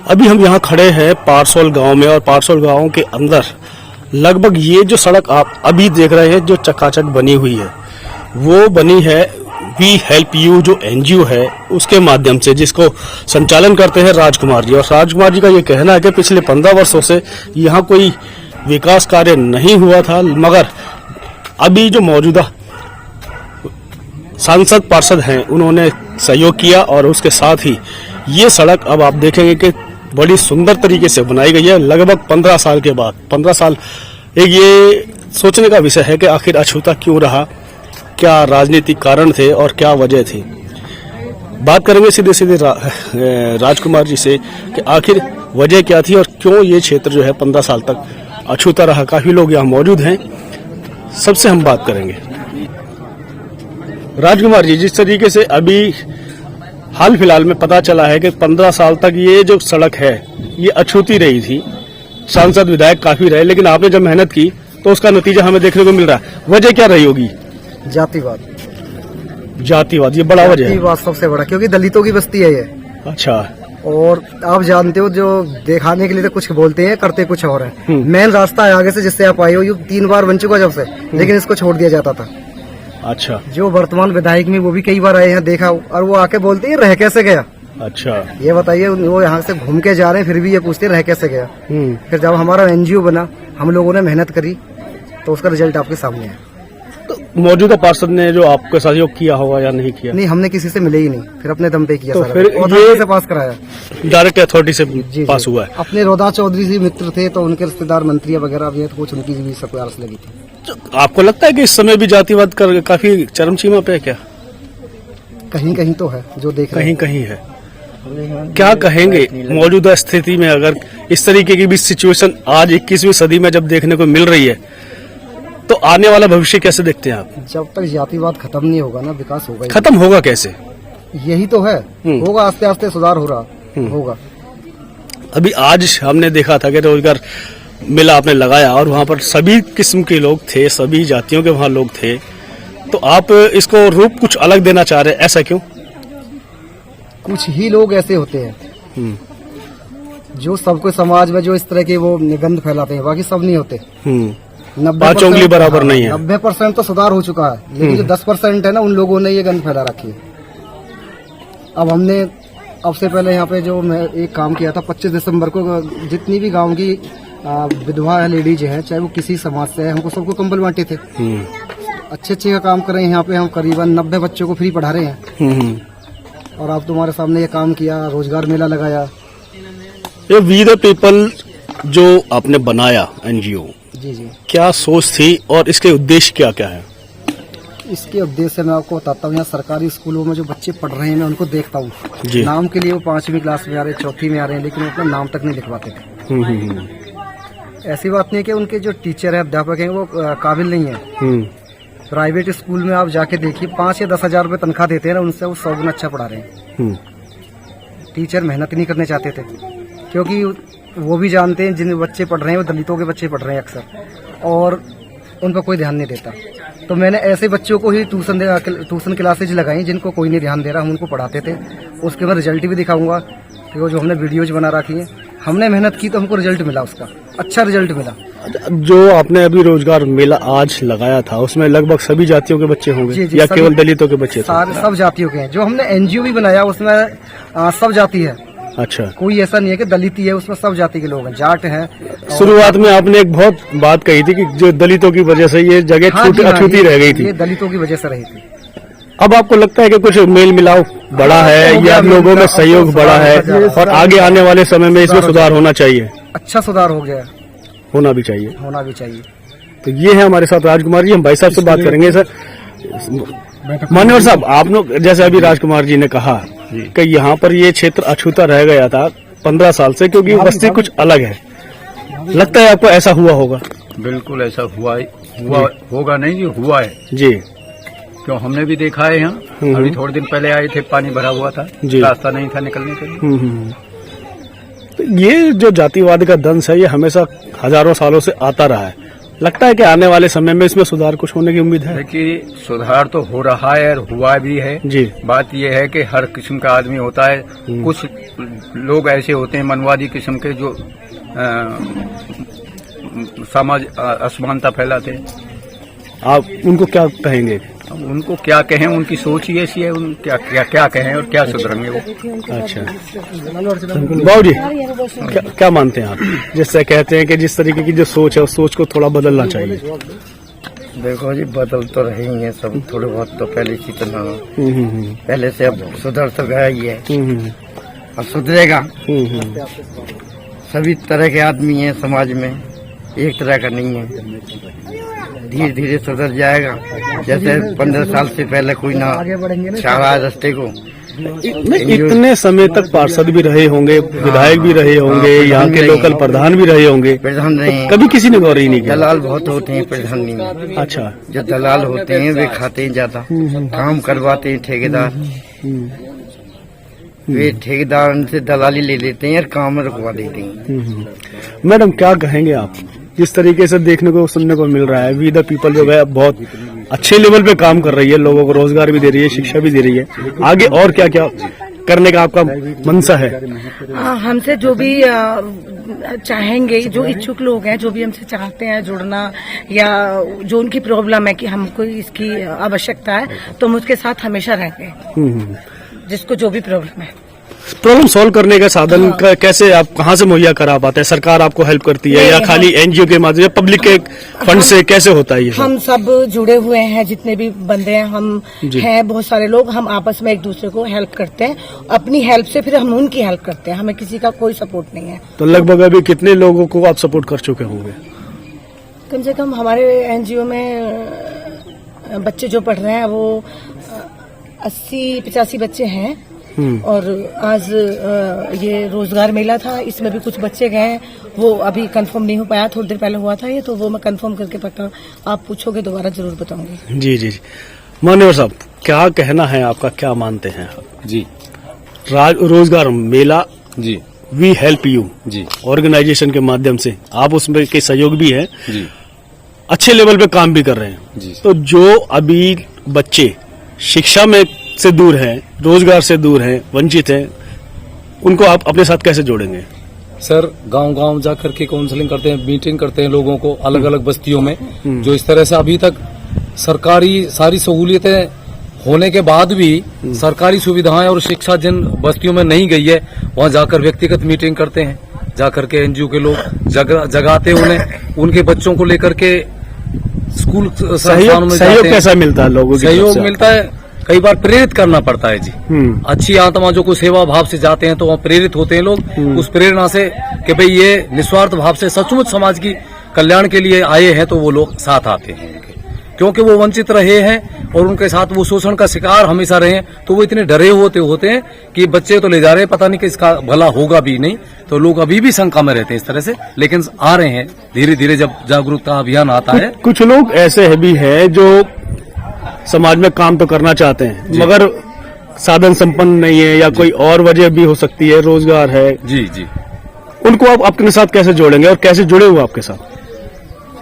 अभी हम यहाँ खड़े हैं पारसोल गांव में, और पारसोल गांव के अंदर लगभग ये जो सड़क आप अभी देख रहे हैं जो चकाचक बनी हुई है, वो बनी है वी हेल्प यू जो एनजीओ है उसके माध्यम से, जिसको संचालन करते हैं राजकुमार जी। और राजकुमार जी का ये कहना है कि पिछले 15 वर्षों से यहाँ कोई विकास कार्य नहीं हुआ था, मगर अभी जो मौजूदा सांसद पार्षद हैं उन्होंने सहयोग किया, और उसके साथ ही ये सड़क अब आप देखेंगे कि बड़ी सुंदर तरीके से बनाई गई है लगभग 15 साल के बाद। 15 साल एक ये सोचने का विषय है कि आखिर अछूता क्यों रहा, क्या राजनीतिक कारण थे और क्या वजह थी। बात करेंगे सीधे सीधे राजकुमार जी से कि आखिर वजह क्या थी और क्यों ये क्षेत्र जो है 15 साल तक अछूता रहा। काफी लोग यहाँ मौजूद हैं, सबसे हम बात करेंगे। राजकुमार जी, जिस तरीके से अभी हाल फिलहाल में पता चला है कि 15 साल तक ये जो सड़क है ये अछूती रही थी, सांसद विधायक काफी रहे, लेकिन आपने जब मेहनत की तो उसका नतीजा हमें देखने को मिल रहा है। वजह क्या रही होगी? जातिवाद। जातिवाद ये बड़ा वजह है। जातिवाद सबसे बड़ा, क्योंकि दलितों की बस्ती है ये। अच्छा। और आप जानते हो जो दिखाने के लिए तो कुछ बोलते हैं, करते कुछ और है। मेन रास्ता है आगे से जिससे आप आए हो, ये 3 बार बन चुका जब से, लेकिन इसको छोड़ दिया जाता था। अच्छा। जो वर्तमान विधायक में वो भी कई बार आए हैं, देखा, और वो आके बोलते हैं रह कैसे गया। अच्छा, ये बताइए, वो यहाँ से घूम के जा रहे हैं फिर भी ये पूछते रह कैसे गया। फिर जब हमारा एनजीओ बना, हम लोगों ने मेहनत करी, तो उसका रिजल्ट आपके सामने है। तो मौजूदा पार्षद ने जो आपको सहयोग किया होगा या नहीं किया? नहीं, हमने किसी से मिले ही नहीं, फिर अपने दम पे किया। तो सारा फिर ये से पास कराया, डायरेक्ट अथॉरिटी से पास हुआ है। अपने रोदा चौधरी जी मित्र थे, तो उनके रिश्तेदार मंत्री वगैरह भी है, तो कुछ उनकी भी सबको आस लगी थी। आपको लगता है कि इस समय भी जातिवाद काफी चरम सीमा पे है क्या? कहीं कहीं तो है, जो देख रहे कहीं कहीं है। क्या कहेंगे मौजूदा स्थिति में, अगर इस तरीके की भी सिचुएशन आज 21वीं सदी में जब देखने को मिल रही है, तो आने वाला भविष्य कैसे देखते हैं आप? जब तक जातिवाद खत्म नहीं होगा ना, विकास होगा ही। खत्म होगा कैसे? यही तो है, होगा, आस्ते आस्ते सुधार हो रहा होगा। अभी आज हमने देखा था कि रोजगार मेला आपने लगाया और वहाँ पर सभी किस्म के लोग थे, सभी जातियों के वहाँ लोग थे, तो आप इसको रूप कुछ अलग देना चाह रहे हैं, ऐसा क्यों? कुछ ही लोग ऐसे होते हैं जो सबको समाज में जो इस तरह के वो निगंध फैलाते हैं, बाकी सब नहीं होते। 5 उंगली बराबर नहीं है। 90% तो सुधार हो चुका है, लेकिन जो 10% है ना, उन लोगों ने ये गंध फैला रखी है। अब हमने अब से पहले यहाँ पे जो मैं एक काम किया था, 25 दिसंबर को जितनी भी गांव की विधवा लेडीज हैं, चाहे वो किसी समाज से है, हमको सबको कंबल बांटे थे। अच्छे का काम कर रहे हैं यहाँ पे, हम करीबन 90 बच्चों को फ्री पढ़ा रहे हैं। और आप तुम्हारे सामने ये काम किया, रोजगार मेला लगाया। ये वी द पीपल जो आपने बनाया एनजीओ, जी जी, क्या सोच थी और इसके उद्देश्य क्या क्या है? इसके उद्देश्य मैं आपको बताता हूँ। यहाँ सरकारी स्कूलों में जो बच्चे पढ़ रहे हैं, मैं उनको देखता हूँ, नाम के लिए वो 5वीं क्लास में आ रहे हैं, 4वीं में आ रहे हैं, लेकिन वो अपना नाम तक नहीं लिखवाते थे। ऐसी बात नहीं है कि उनके जो टीचर है, अध्यापक हैं, वो काबिल नहीं है। प्राइवेट स्कूल में आप जाके देखिए, 5 या 10 हजार रुपए तनख्वाह देते हैं ना, उनसे वो 100 गुना अच्छा पढ़ा रहे हैं। टीचर मेहनत नहीं करने चाहते थे, क्योंकि वो भी जानते हैं जिन बच्चे पढ़ रहे हैं वो दलितों के बच्चे पढ़ रहे हैं अक्सर, और उन पर कोई ध्यान नहीं देता। तो मैंने ऐसे बच्चों को ही ट्यूशन क्लासेज लगाई जिनको कोई नहीं ध्यान दे रहा, हम उनको पढ़ाते थे। उसके बाद रिजल्ट भी दिखाऊंगा, तो जो हमने वीडियोज बना रखी है, हमने मेहनत की तो हमको रिजल्ट मिला, उसका अच्छा रिजल्ट मिला। जो आपने अभी रोजगार मेला आज लगाया था, उसमें लगभग सभी जातियों के बच्चे होंगे या केवल दलितों के बच्चे? सब जातियों के हैं। जो हमने एनजीओ भी बनाया उसमें सब जाति है। अच्छा, कोई ऐसा नहीं है कि दलित ही है, उसमें सब जाति के लोग हैं, जाट हैं। शुरुआत में आपने एक बहुत बात कही थी कि जो दलितों की वजह से ये जगह अछूती रह गई थी, ये दलितों की वजह से रही थी। अब आपको लगता है कि कुछ मेल मिलाव बढ़ा है या लोगों में सहयोग बढ़ा है, और आगे आने वाले समय में इसमें सुधार होना चाहिए? अच्छा सुधार हो गया, होना भी चाहिए, होना भी चाहिए। तो ये है हमारे साथ राजकुमार जी, हम भाई साहब से बात करेंगे। सर मान्यवर साहब, आप लोग जैसे अभी राजकुमार जी ने कहा कि यहाँ पर ये क्षेत्र अछूता रह गया था 15 साल से, क्योंकि बस्ती कुछ अलग है, लगता है आपको ऐसा हुआ होगा? बिल्कुल ऐसा हुआ होगा नहीं जी, हुआ है जी। क्यों, हमने भी देखा है यहाँ। अभी थोड़े दिन पहले आए थे, पानी भरा हुआ था, रास्ता नहीं था निकलने के लिए। तो ये जो जातिवाद का दंश है, ये हमेशा हजारों सालों से आता रहा है, लगता है कि आने वाले समय में इसमें सुधार कुछ होने की उम्मीद है? देखिए, सुधार तो हो रहा है और हुआ भी है जी। बात यह है कि हर किस्म का आदमी होता है। कुछ लोग ऐसे होते हैं मनवादी किस्म के जो समाज असमानता फैलाते हैं। आप उनको क्या कहेंगे? उनको क्या कहें, उनकी सोच ही ऐसी है, उन क्या कहें और क्या सुधरेंगे वो। अच्छा बाबू जी, क्या मानते हैं आप? जिससे कहते हैं कि जिस तरीके की जो सोच है उस सोच को थोड़ा बदलना चाहिए। देखो जी, बदल तो रहे ही है सब, थोड़े बहुत तो पहले की तरह पहले से अब सुधर तो गया ही है, अब सुधरेगा। सभी तरह के आदमी हैं समाज में, एक तरह का नहीं है, धीरे धीरे सुधर जाएगा। जैसे 15 साल से पहले कोई ना चाह रहा है रास्ते को। इतने समय तक पार्षद भी रहे होंगे, विधायक भी रहे होंगे, यहाँ के लोकल प्रधान भी रहे होंगे, प्रधान रहे हैं, कभी किसी ने गौर ही नहीं किया। दलाल बहुत होते हैं प्रधान में। अच्छा, जो दलाल होते हैं वे खाते हैं ज्यादा, काम करवाते हैं ठेकेदार, वे ठेकेदार उनसे दलाली ले लेते हैं और काम रुकवा देते हैं। मैडम क्या कहेंगे आप? जिस तरीके से देखने को सुनने को मिल रहा है, वी द पीपल जो है बहुत अच्छे लेवल पे काम कर रही है, लोगों को रोजगार भी दे रही है, शिक्षा भी दे रही है, आगे और क्या क्या करने का आपका मनसा है? हमसे जो भी चाहेंगे, जो इच्छुक लोग हैं, जो भी हमसे चाहते हैं जुड़ना या जो उनकी प्रॉब्लम है कि हमको इसकी आवश्यकता है, तो हम उसके साथ हमेशा रहेंगे। जिसको जो भी प्रॉब्लम है, प्रॉब्लम सॉल्व करने का साधन कैसे आप कहाँ से मुहैया करा पाते हैं? सरकार आपको हेल्प करती है या खाली एनजीओ के माध्यम से, पब्लिक के फंड से कैसे होता है ये? हम सब जुड़े हुए हैं, जितने भी बंदे हैं हम हैं, बहुत सारे लोग, हम आपस में एक दूसरे को हेल्प करते हैं, अपनी हेल्प से फिर हम उनकी हेल्प करते हैं, हमें किसी का कोई सपोर्ट नहीं है। तो लगभग अभी कितने लोगों को आप सपोर्ट कर चुके होंगे? कम से कम हमारे एनजीओ में बच्चे जो पढ़ रहे हैं वो 80-85 बच्चे हैं। और आज ये रोजगार मेला था, इसमें भी कुछ बच्चे गए, वो अभी कंफर्म नहीं हो पाया, थोड़ी देर पहले हुआ था ये, तो वो मैं कंफर्म करके पक्का आप पूछोगे दोबारा जरूर बताऊंगी। जी जी जी, मान्यवर साहब क्या कहना है आपका, क्या मानते हैं आप? जी, Rozgar Mela ji, we help you ji, organization के माध्यम से आप उसमें के सहयोग भी है, जी, अच्छे लेवल पे काम भी कर रहे हैं, जी। तो जो अभी बच्चे शिक्षा में से दूर हैं, रोजगार से दूर हैं, वंचित हैं, उनको आप अपने साथ कैसे जोड़ेंगे? सर, गांव-गांव जाकर के काउंसलिंग करते हैं, मीटिंग करते हैं लोगों को अलग अलग बस्तियों में, जो इस तरह से अभी तक सरकारी सारी सहूलियतें होने के बाद भी सरकारी सुविधाएं और शिक्षा जिन बस्तियों में नहीं गई है, वहां जाकर व्यक्तिगत मीटिंग करते हैं, जाकर के एनजीओ के लोग जगाते उन्हें, उनके बच्चों को लेकर के स्कूल संस्थानों में सहयोग कैसा मिलता है? लोगों को सहयोग मिलता है, कई बार प्रेरित करना पड़ता है जी। अच्छी आत्मा जो कोई सेवा भाव से जाते हैं तो वहाँ प्रेरित होते हैं लोग, उस प्रेरणा से कि भाई ये निस्वार्थ भाव से सचमुच समाज की कल्याण के लिए आए हैं, तो वो लोग साथ आते हैं उनके, क्योंकि वो वंचित रहे हैं और उनके साथ वो शोषण का शिकार हमेशा रहे हैं, तो वो इतने डरे होते हैं कि बच्चे तो ले जा रहे हैं, पता नहीं कि इसका भला होगा भी नहीं, तो लोग अभी भी शंका में रहते हैं इस तरह से, लेकिन आ रहे हैं धीरे धीरे जब जागरूकता अभियान आता है। कुछ लोग ऐसे भी हैं जो समाज में काम तो करना चाहते हैं मगर साधन संपन्न नहीं है, या कोई और वजह भी हो सकती है, रोजगार है, जी जी, उनको आप अपने साथ कैसे जोड़ेंगे और कैसे जुड़े हुए आपके साथ?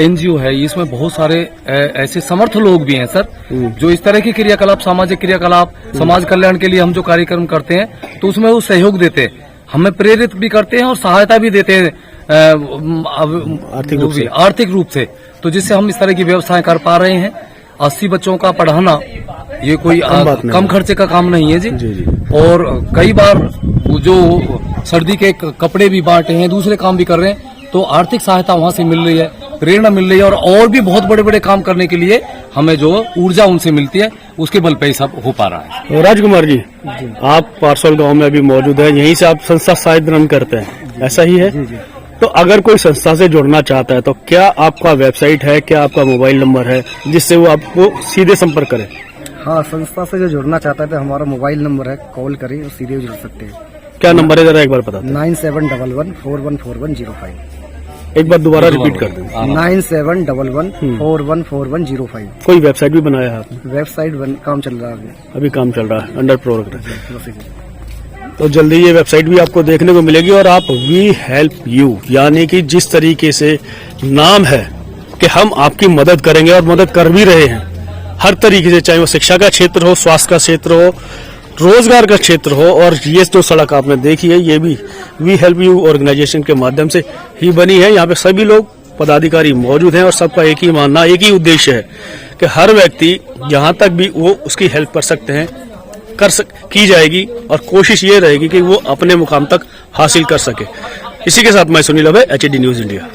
एनजीओ है, इसमें बहुत सारे ऐसे समर्थ लोग भी हैं सर, जो इस तरह के क्रियाकलाप, सामाजिक क्रियाकलाप, समाज कल्याण के लिए हम जो कार्यक्रम करते हैं तो उसमें वो सहयोग देते हैं, हमें प्रेरित भी करते हैं और सहायता भी देते हैं आर्थिक रूप से, तो जिससे हम इस तरह की व्यवस्थाएं कर पा रहे हैं। 80 बच्चों का पढ़ाना ये कोई कम खर्चे का काम नहीं है जी, और कई बार जो सर्दी के कपड़े भी बांटे हैं, दूसरे काम भी कर रहे हैं, तो आर्थिक सहायता वहाँ से मिल रही है, प्रेरणा मिल रही है, और भी बहुत बड़े बड़े काम करने के लिए हमें जो ऊर्जा उनसे मिलती है, उसके बल पे सब हो पा रहा है। राजकुमार जी, आप पारसौल गांव में अभी मौजूद है, यहीं से आप संस्था शायद रन करते हैं, ऐसा ही है? तो अगर कोई संस्था से जुड़ना चाहता है तो क्या आपका वेबसाइट है, क्या आपका मोबाइल नंबर है जिससे वो आपको सीधे संपर्क करे? हाँ, संस्था से जो जुड़ना चाहता है तो हमारा मोबाइल नंबर है, कॉल करें और सीधे जुड़ सकते हैं। क्या नंबर है, जरा एक बार बता दें। 9711414105। एक बार दोबारा रिपीट कर दें। 9711414105। कोई वेबसाइट भी बनाया है आपने? वेबसाइट काम चल रहा है अभी काम चल रहा है, अंडर प्रोग्रेस, तो जल्दी ये वेबसाइट भी आपको देखने को मिलेगी। और आप वी हेल्प यू, यानी कि जिस तरीके से नाम है कि हम आपकी मदद करेंगे और मदद कर भी रहे हैं हर तरीके से, चाहे वो शिक्षा का क्षेत्र हो, स्वास्थ्य का क्षेत्र हो, रोजगार का क्षेत्र हो। और ये जो सड़क आपने देखी है ये भी वी हेल्प यू ऑर्गेनाइजेशन के माध्यम से ही बनी है। यहाँ पे सभी लोग पदाधिकारी मौजूद हैं और सबका एक ही मानना, एक ही उद्देश्य है कि हर व्यक्ति जहां तक भी वो उसकी हेल्प कर सकते हैं की जाएगी और कोशिश ये रहेगी कि वो अपने मुकाम तक हासिल कर सके। इसी के साथ मैं सुनील अभय, HAD न्यूज इंडिया।